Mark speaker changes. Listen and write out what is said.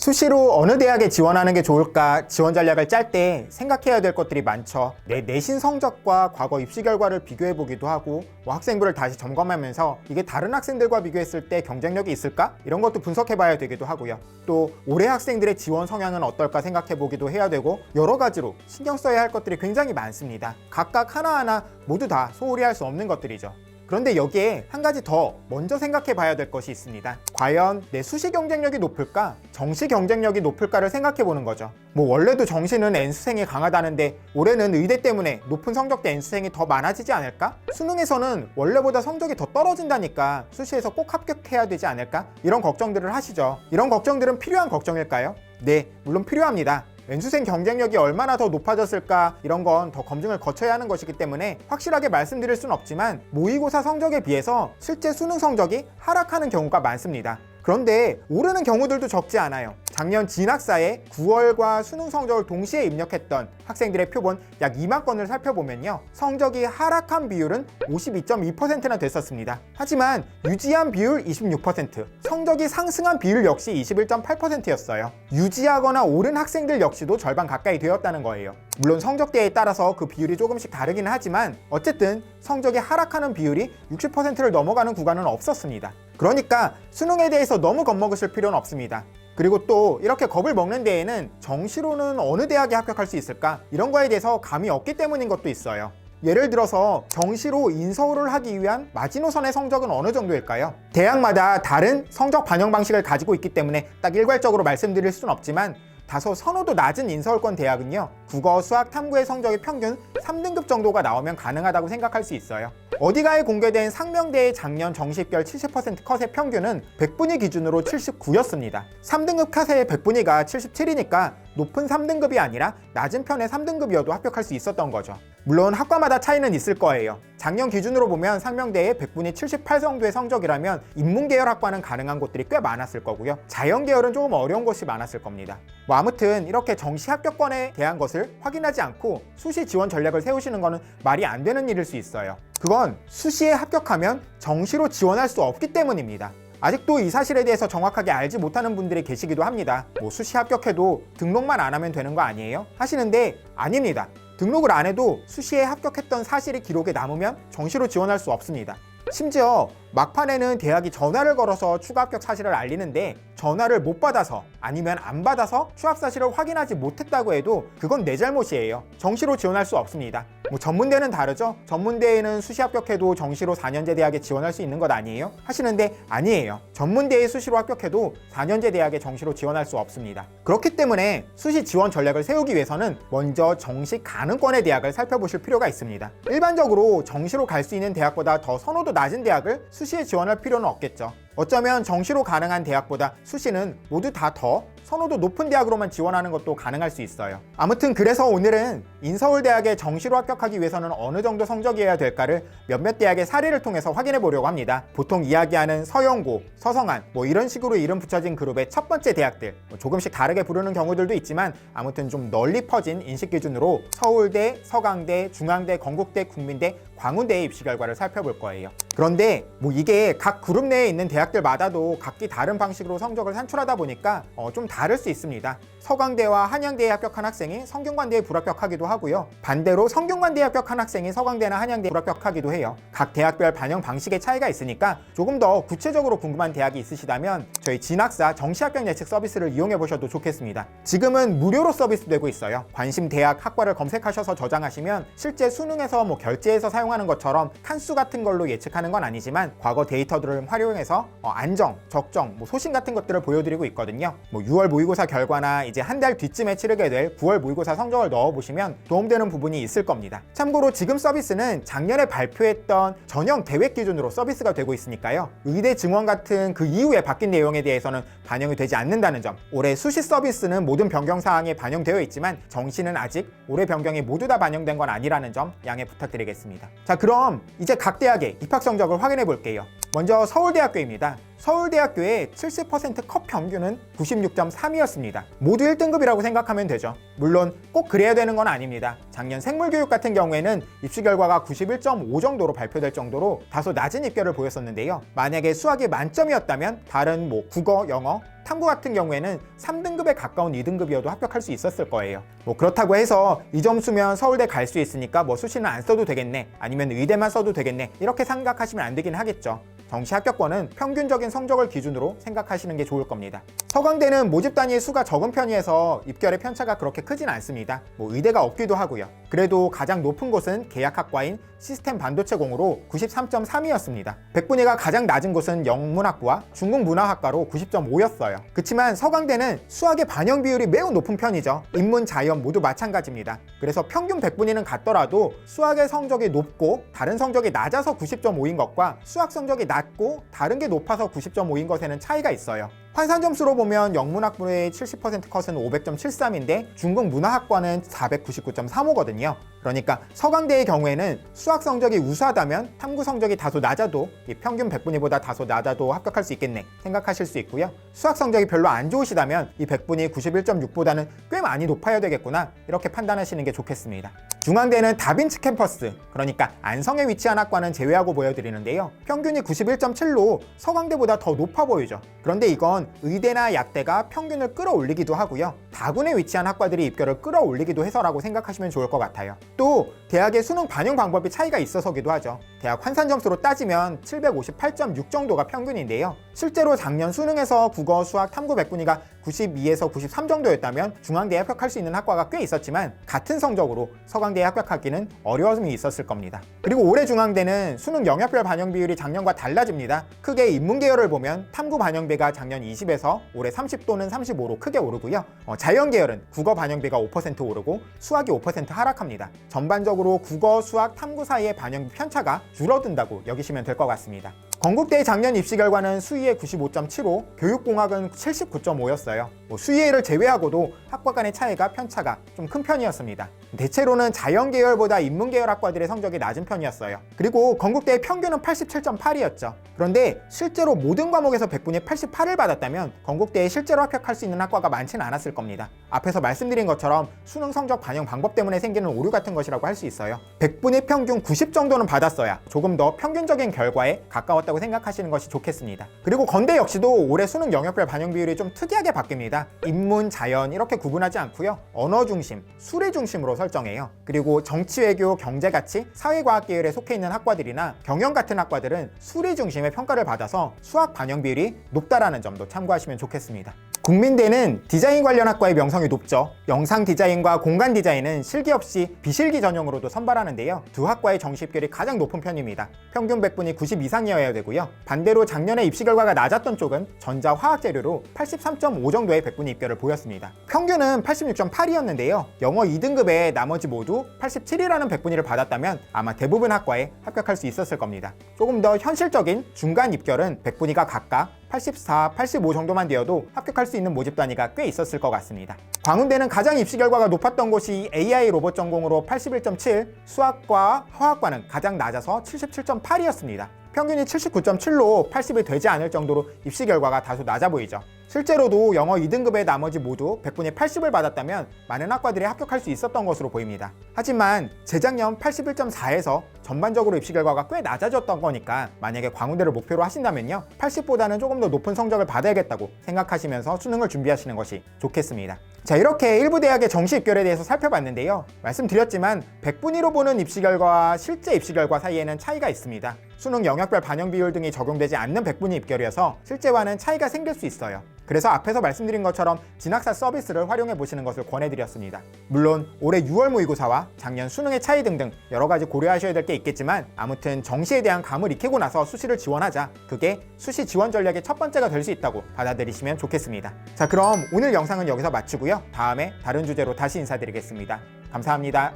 Speaker 1: 수시로 어느 대학에 지원하는 게 좋을까 지원 전략을 짤 때 생각해야 될 것들이 많죠. 내 내신 성적과 과거 입시 결과를 비교해 보기도 하고 학생부를 다시 점검하면서 이게 다른 학생들과 비교했을 때 경쟁력이 있을까? 이런 것도 분석해 봐야 되기도 하고요. 또 올해 학생들의 지원 성향은 어떨까 생각해 보기도 해야 되고 여러 가지로 신경 써야 할 것들이 굉장히 많습니다. 각각 하나하나 모두 다 소홀히 할 수 없는 것들이죠. 그런데 여기에 한 가지 더 먼저 생각해 봐야 될 것이 있습니다. 과연 내 수시 경쟁력이 높을까? 정시 경쟁력이 높을까를 생각해 보는 거죠. 원래도 정시는 N수생이 강하다는데 올해는 의대 때문에 높은 성적대 N수생이 더 많아지지 않을까? 수능에서는 원래보다 성적이 더 떨어진다니까 수시에서 꼭 합격해야 되지 않을까? 이런 걱정들을 하시죠. 이런 걱정들은 필요한 걱정일까요? 네, 물론 필요합니다. N수생 경쟁력이 얼마나 더 높아졌을까 이런 건 더 검증을 거쳐야 하는 것이기 때문에 확실하게 말씀드릴 수는 없지만 모의고사 성적에 비해서 실제 수능 성적이 하락하는 경우가 많습니다. 그런데 오르는 경우들도 적지 않아요. 작년 진학사에 9월과 수능 성적을 동시에 입력했던 학생들의 표본 약 2만 건을 살펴보면요, 성적이 하락한 비율은 52.2%나 됐었습니다. 하지만 유지한 비율 26%, 성적이 상승한 비율 역시 21.8%였어요. 유지하거나 오른 학생들 역시도 절반 가까이 되었다는 거예요. 물론 성적대에 따라서 그 비율이 조금씩 다르기는 하지만 어쨌든 성적이 하락하는 비율이 60%를 넘어가는 구간은 없었습니다. 그러니까 수능에 대해서 너무 겁먹으실 필요는 없습니다. 그리고 또 이렇게 겁을 먹는 데에는 정시로는 어느 대학에 합격할 수 있을까? 이런 거에 대해서 감이 없기 때문인 것도 있어요. 예를 들어서 정시로 인서울을 하기 위한 마지노선의 성적은 어느 정도일까요? 대학마다 다른 성적 반영 방식을 가지고 있기 때문에 딱 일괄적으로 말씀드릴 수는 없지만 다소 선호도 낮은 인서울권 대학은요, 국어, 수학, 탐구의 성적이 평균 3등급 정도가 나오면 가능하다고 생각할 수 있어요. 어디가에 공개된 상명대의 작년 정시입결 70% 컷의 평균은 100분위 기준으로 79였습니다. 3등급 컷의 100분위가 77이니까 높은 3등급이 아니라 낮은 편의 3등급이어도 합격할 수 있었던 거죠. 물론 학과마다 차이는 있을 거예요. 작년 기준으로 보면 상명대의 100분위 78 정도의 성적이라면 인문계열 학과는 가능한 곳들이 꽤 많았을 거고요. 자연계열은 조금 어려운 곳이 많았을 겁니다. 아무튼 이렇게 정시 합격권에 대한 것을 확인하지 않고 수시 지원 전략을 세우시는 거는 말이 안 되는 일일 수 있어요. 그건 수시에 합격하면 정시로 지원할 수 없기 때문입니다. 아직도 이 사실에 대해서 정확하게 알지 못하는 분들이 계시기도 합니다. 수시 합격해도 등록만 안 하면 되는 거 아니에요? 하시는데 아닙니다. 등록을 안 해도 수시에 합격했던 사실이 기록에 남으면 정시로 지원할 수 없습니다. 심지어 막판에는 대학이 전화를 걸어서 추가 합격 사실을 알리는데 전화를 못 받아서 아니면 안 받아서 취업 사실을 확인하지 못했다고 해도 그건 내 잘못이에요. 정시로 지원할 수 없습니다. 전문대는 다르죠? 전문대에는 수시 합격해도 정시로 4년제 대학에 지원할 수 있는 것 아니에요? 하시는데 아니에요. 전문대에 수시로 합격해도 4년제 대학에 정시로 지원할 수 없습니다. 그렇기 때문에 수시 지원 전략을 세우기 위해서는 먼저 정시 가능권의 대학을 살펴보실 필요가 있습니다. 일반적으로 정시로 갈 수 있는 대학보다 더 선호도 낮은 대학을 수시에 지원할 필요는 없겠죠. 어쩌면 정시로 가능한 대학보다 수시는 모두 다 더 선호도 높은 대학으로만 지원하는 것도 가능할 수 있어요. 아무튼 그래서 오늘은 인서울대학에 정시로 합격하기 위해서는 어느 정도 성적이어야 될까를 몇몇 대학의 사례를 통해서 확인해 보려고 합니다. 보통 이야기하는 서영고, 서성한 이런 식으로 이름 붙여진 그룹의 첫 번째 대학들, 조금씩 다르게 부르는 경우들도 있지만 아무튼 좀 널리 퍼진 인식 기준으로 서울대, 서강대, 중앙대, 건국대, 국민대, 광운대의 입시 결과를 살펴볼 거예요. 그런데 이게 각 그룹 내에 있는 대학들마다도 각기 다른 방식으로 성적을 산출하다 보니까 좀 다를 수 있습니다. 서강대와 한양대에 합격한 학생이 성균관대에 불합격하기도 하고요. 반대로 성균관대에 합격한 학생이 서강대나 한양대에 불합격하기도 해요. 각 대학별 반영 방식의 차이가 있으니까 조금 더 구체적으로 궁금한 대학이 있으시다면 저희 진학사 정시 합격 예측 서비스를 이용해 보셔도 좋겠습니다. 지금은 무료로 서비스되고 있어요. 관심 대학 학과를 검색하셔서 저장하시면 실제 수능에서 결제해서 사용하는 것처럼 칸수 같은 걸로 예측하는 건 아니지만 과거 데이터들을 활용해서 안정, 적정, 소신 같은 것들을 보여드리고 있거든요. 6월 모의고사 결과나 이제 한 달 뒤쯤에 치르게 될 9월 모의고사 성적을 넣어보시면 도움되는 부분이 있을 겁니다. 참고로 지금 서비스는 작년에 발표했던 전형 계획 기준으로 서비스가 되고 있으니까요. 의대 증원 같은 그 이후에 바뀐 내용에 대해서는 반영이 되지 않는다는 점, 올해 수시 서비스는 모든 변경 사항에 반영되어 있지만 정시는 아직 올해 변경이 모두 다 반영된 건 아니라는 점 양해 부탁드리겠습니다. 자, 그럼 이제 각 대학의 입학 성적을 확인해 볼게요. 먼저 서울대학교입니다. 서울대학교의 70% 컷 평균은 96.3이었습니다. 모두 1등급이라고 생각하면 되죠. 물론 꼭 그래야 되는 건 아닙니다. 작년 생물교육 같은 경우에는 입시 결과가 91.5 정도로 발표될 정도로 다소 낮은 입결을 보였었는데요. 만약에 수학이 만점이었다면 다른 국어, 영어, 탐구 같은 경우에는 3등급에 가까운 2등급이어도 합격할 수 있었을 거예요. 그렇다고 해서 이 점수면 서울대 갈 수 있으니까 수시는 안 써도 되겠네, 아니면 의대만 써도 되겠네, 이렇게 생각하시면 안 되긴 하겠죠. 정시 합격권은 평균적인 성적을 기준으로 생각하시는 게 좋을 겁니다. 서강대는 모집 단위의 수가 적은 편이어서 입결의 편차가 그렇게 크진 않습니다. 의대가 없기도 하고요. 그래도 가장 높은 곳은 계약학과인 시스템 반도체공으로 93.3이었습니다. 백분위가 가장 낮은 곳은 영문학부와 중국문화학과로 90.5였어요. 그치만 서강대는 수학의 반영 비율이 매우 높은 편이죠. 인문, 자연 모두 마찬가지입니다. 그래서 평균 백분위는 같더라도 수학의 성적이 높고 다른 성적이 낮아서 90.5인 것과 수학 성적이 낮고 다른 게 높아서 90.5인 것에는 차이가 있어요. 환산 점수로 보면 영문학부의 70% 컷은 500.73인데 중국문화학과는 499.35거든요. 그러니까 서강대의 경우에는 수학 성적이 우수하다면 탐구 성적이 다소 낮아도 이 평균 백분위보다 다소 낮아도 합격할 수 있겠네 생각하실 수 있고요. 수학 성적이 별로 안 좋으시다면 이 백분위 91.6보다는 꽤 많이 높아야 되겠구나, 이렇게 판단하시는 게 좋겠습니다. 중앙대는 다빈치 캠퍼스, 그러니까 안성에 위치한 학과는 제외하고 보여드리는데요. 평균이 91.7로 서강대보다 더 높아 보이죠. 그런데 이건 의대나 약대가 평균을 끌어올리기도 하고요. 다군에 위치한 학과들이 입결을 끌어올리기도 해서라고 생각하시면 좋을 것 같아요. 또 대학의 수능 반영 방법이 차이가 있어서기도 하죠. 대학 환산 점수로 따지면 758.6 정도가 평균인데요. 실제로 작년 수능에서 국어, 수학, 탐구 백분위가 92에서 93 정도였다면 중앙대에 합격할 수 있는 학과가 꽤 있었지만 같은 성적으로 서강대에 합격하기는 어려움이 있었을 겁니다. 그리고 올해 중앙대는 수능 영역별 반영 비율이 작년과 달라집니다. 크게 인문계열을 보면 탐구 반영비가 작년 20에서 올해 30 또는 35로 크게 오르고요. 자연계열은 국어 반영비가 5% 오르고 수학이 5% 하락합니다. 전반적으로 국어, 수학, 탐구 사이의 반영비 편차가 줄어든다고 여기시면 될 것 같습니다. 건국대의 작년 입시 결과는 수의의 95.75, 교육공학은 79.5였어요. 수의회를 제외하고도 학과 간의 차이가 편차가 좀 큰 편이었습니다. 대체로는 자연계열보다 인문계열 학과들의 성적이 낮은 편이었어요. 그리고 건국대의 평균은 87.8이었죠. 그런데 실제로 모든 과목에서 백분위 88을 받았다면 건국대에 실제로 합격할 수 있는 학과가 많지는 않았을 겁니다. 앞에서 말씀드린 것처럼 수능 성적 반영 방법 때문에 생기는 오류 같은 것이라고 할 수 있어요. 백분위 평균 90 정도는 받았어야 조금 더 평균적인 결과에 가까웠다고 생각하시는 것이 좋겠습니다. 그리고 건대 역시도 올해 수능 영역별 반영 비율이 좀 특이하게 바뀝니다. 인문, 자연 이렇게 구분하지 않고요. 언어 중심, 수리 중심으로 설정해요. 그리고 정치, 외교, 경제 가치, 사회과학 계열에 속해 있는 학과들이나 경영 같은 학과들은 수리 중심의 평가를 받아서 수학 반영 비율이 높다라는 점도 참고하시면 좋겠습니다. 국민대는 디자인 관련 학과의 명성이 높죠. 영상 디자인과 공간 디자인은 실기 없이 비실기 전형으로도 선발하는데요. 두 학과의 정시 입결이 가장 높은 편입니다. 평균 백분위 90 이상이어야 되고요. 반대로 작년에 입시 결과가 낮았던 쪽은 전자, 화학 재료로 83.5 정도의 백분위 입결을 보였습니다. 평균은 86.8이었는데요. 영어 2등급에 나머지 모두 87이라는 백분위를 받았다면 아마 대부분 학과에 합격할 수 있었을 겁니다. 조금 더 현실적인 중간 입결은 백분위가 각각 84, 85 정도만 되어도 합격할 수 있는 모집 단위가 꽤 있었을 것 같습니다. 광운대는 가장 입시 결과가 높았던 곳이 AI 로봇 전공으로 81.7, 수학과 화학과는 가장 낮아서 77.8이었습니다. 평균이 79.7로 80이 되지 않을 정도로 입시 결과가 다소 낮아 보이죠. 실제로도 영어 2등급의 나머지 모두 백분위 80을 받았다면 많은 학과들이 합격할 수 있었던 것으로 보입니다. 하지만 재작년 81.4에서 전반적으로 입시 결과가 꽤 낮아졌던 거니까 만약에 광운대를 목표로 하신다면요, 80보다는 조금 더 높은 성적을 받아야겠다고 생각하시면서 수능을 준비하시는 것이 좋겠습니다. 자, 이렇게 일부 대학의 정시 입결에 대해서 살펴봤는데요. 말씀드렸지만 백분위로 보는 입시 결과와 실제 입시 결과 사이에는 차이가 있습니다. 수능 영역별 반영 비율 등이 적용되지 않는 백분위 입결이어서 실제와는 차이가 생길 수 있어요. 그래서 앞에서 말씀드린 것처럼 진학사 서비스를 활용해 보시는 것을 권해드렸습니다. 물론 올해 6월 모의고사와 작년 수능의 차이 등등 여러 가지 고려하셔야 될 게 있겠지만 아무튼 정시에 대한 감을 익히고 나서 수시를 지원하자, 그게 수시 지원 전략의 첫 번째가 될 수 있다고 받아들이시면 좋겠습니다. 자, 그럼 오늘 영상은 여기서 마치고요. 다음에 다른 주제로 다시 인사드리겠습니다. 감사합니다.